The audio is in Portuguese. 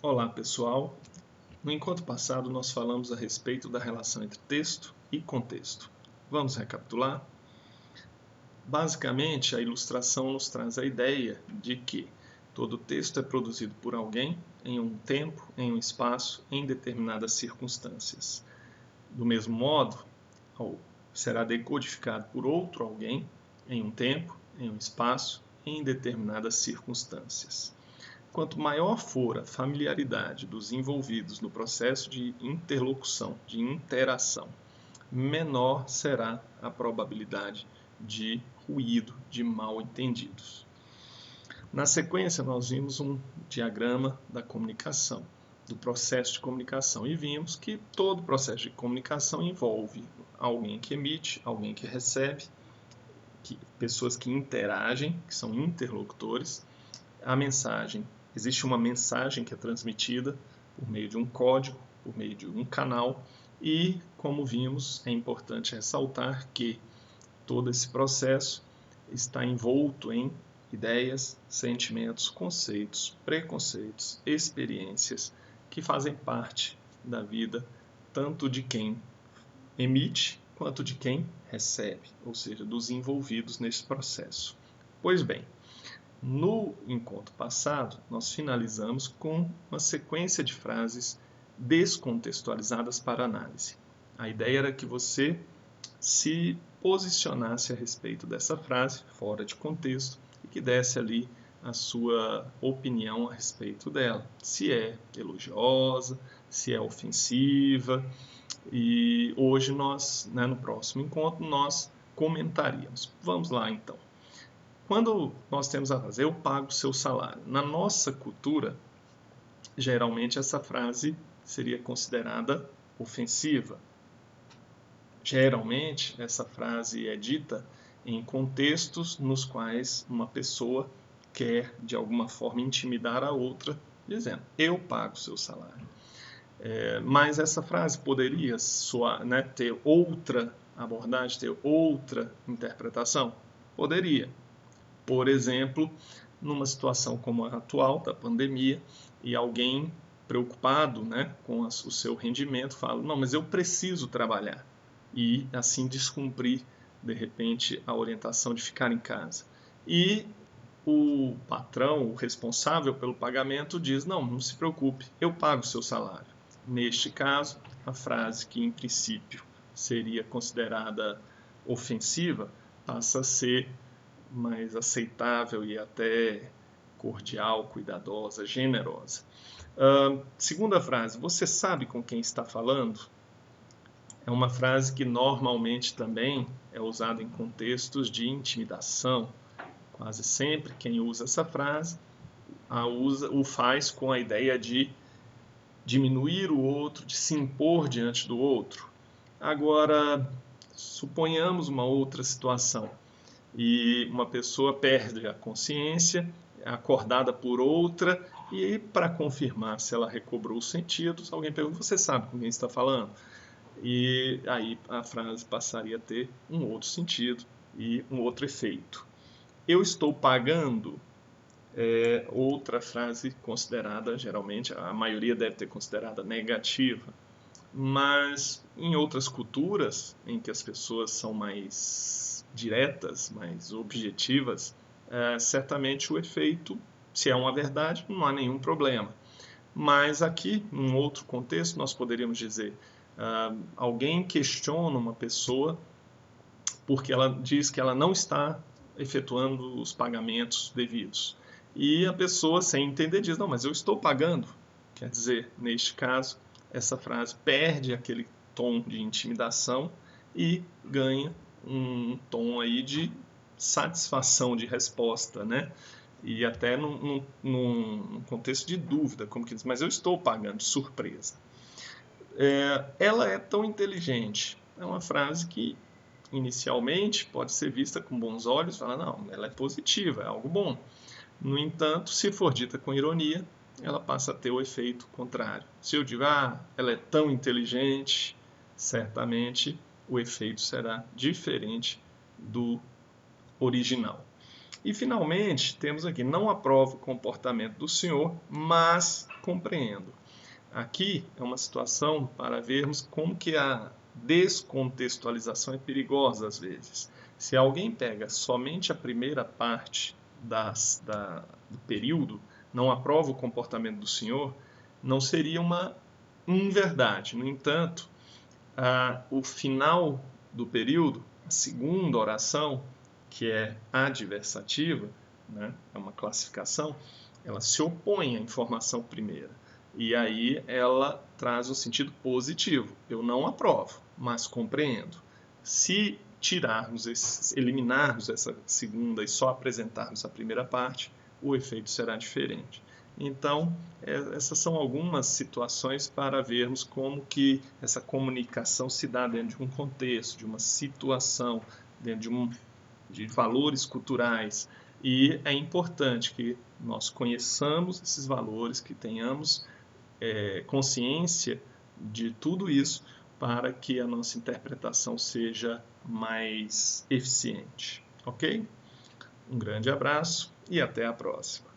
Olá pessoal, no encontro passado nós falamos a respeito da relação entre texto e contexto. Vamos recapitular? Basicamente, a ilustração nos traz a ideia de que todo texto é produzido por alguém em um tempo, em um espaço, em determinadas circunstâncias. Do mesmo modo, será decodificado por outro alguém em um tempo, em um espaço, em determinadas circunstâncias. Quanto maior for a familiaridade dos envolvidos no processo de interlocução, de interação, menor será a probabilidade de ruído, de mal-entendidos. Na sequência, nós vimos um diagrama da comunicação, do processo de comunicação, e vimos que todo processo de comunicação envolve alguém que emite, alguém que recebe, pessoas que interagem, que são interlocutores, a mensagem. Existe uma mensagem que é transmitida por meio de um código, por meio de um canal, e, como vimos, é importante ressaltar que todo esse processo está envolto em ideias, sentimentos, conceitos, preconceitos, experiências que fazem parte da vida tanto de quem emite quanto de quem recebe, ou seja, dos envolvidos nesse processo. Pois bem, no encontro passado, nós finalizamos com uma sequência de frases descontextualizadas para análise. A ideia era que você se posicionasse a respeito dessa frase, fora de contexto, e que desse ali a sua opinião a respeito dela. Se é elogiosa, se é ofensiva, e hoje nós, no próximo encontro, nós comentaríamos. Vamos lá então. Quando nós temos a frase, eu pago o seu salário, na nossa cultura, geralmente essa frase seria considerada ofensiva. Geralmente, essa frase é dita em contextos nos quais uma pessoa quer, de alguma forma, intimidar a outra, dizendo, eu pago o seu salário. Mas essa frase poderia ter outra abordagem, ter outra interpretação? Poderia. Por exemplo, numa situação como a atual, da pandemia, e alguém preocupado com o seu rendimento fala, não, mas eu preciso trabalhar, e assim descumprir, de repente, a orientação de ficar em casa. E o patrão, o responsável pelo pagamento, diz, não se preocupe, eu pago o seu salário. Neste caso, a frase que, em princípio, seria considerada ofensiva, passa a ser mais aceitável e até cordial, cuidadosa, generosa. Segunda frase, você sabe com quem está falando? É uma frase que normalmente também é usada em contextos de intimidação. Quase sempre quem usa essa frase o faz com a ideia de diminuir o outro, de se impor diante do outro. Agora, suponhamos uma outra situação e uma pessoa perde a consciência, é acordada por outra, e para confirmar se ela recobrou os sentidos, alguém pergunta, você sabe com quem está falando? E aí a frase passaria a ter um outro sentido e um outro efeito. Eu estou pagando outra frase considerada, geralmente, a maioria deve ter considerada negativa, mas em outras culturas, em que as pessoas são mais diretas, mais objetivas, certamente o efeito, se é uma verdade, não há nenhum problema. Mas aqui, num outro contexto, nós poderíamos dizer, alguém questiona uma pessoa porque ela diz que ela não está efetuando os pagamentos devidos. E a pessoa, sem entender, diz, não, mas eu estou pagando. Quer dizer, neste caso, essa frase perde aquele tom de intimidação e ganha um tom aí de satisfação de resposta, E até num contexto de dúvida, como que diz, mas eu estou pagando, de surpresa. Ela é tão inteligente. É uma frase que, inicialmente, pode ser vista com bons olhos, fala, não, ela é positiva, é algo bom. No entanto, se for dita com ironia, ela passa a ter o efeito contrário. Se eu digo, ela é tão inteligente, certamente o efeito será diferente do original. E, finalmente, temos aqui, não aprovo o comportamento do senhor, mas compreendo. Aqui é uma situação para vermos como que a descontextualização é perigosa às vezes. Se alguém pega somente a primeira parte do período, não aprova o comportamento do senhor, não seria uma inverdade. No entanto, o final do período, a segunda oração, que é adversativa, né, é uma classificação, ela se opõe à informação primeira. E aí ela traz um sentido positivo. Eu não aprovo, mas compreendo. Se eliminarmos essa segunda e só apresentarmos a primeira parte, o efeito será diferente. Então, essas são algumas situações para vermos como que essa comunicação se dá dentro de um contexto, de uma situação, dentro de valores culturais. E é importante que nós conheçamos esses valores, que tenhamos consciência de tudo isso para que a nossa interpretação seja mais eficiente. Ok? Um grande abraço e até a próxima.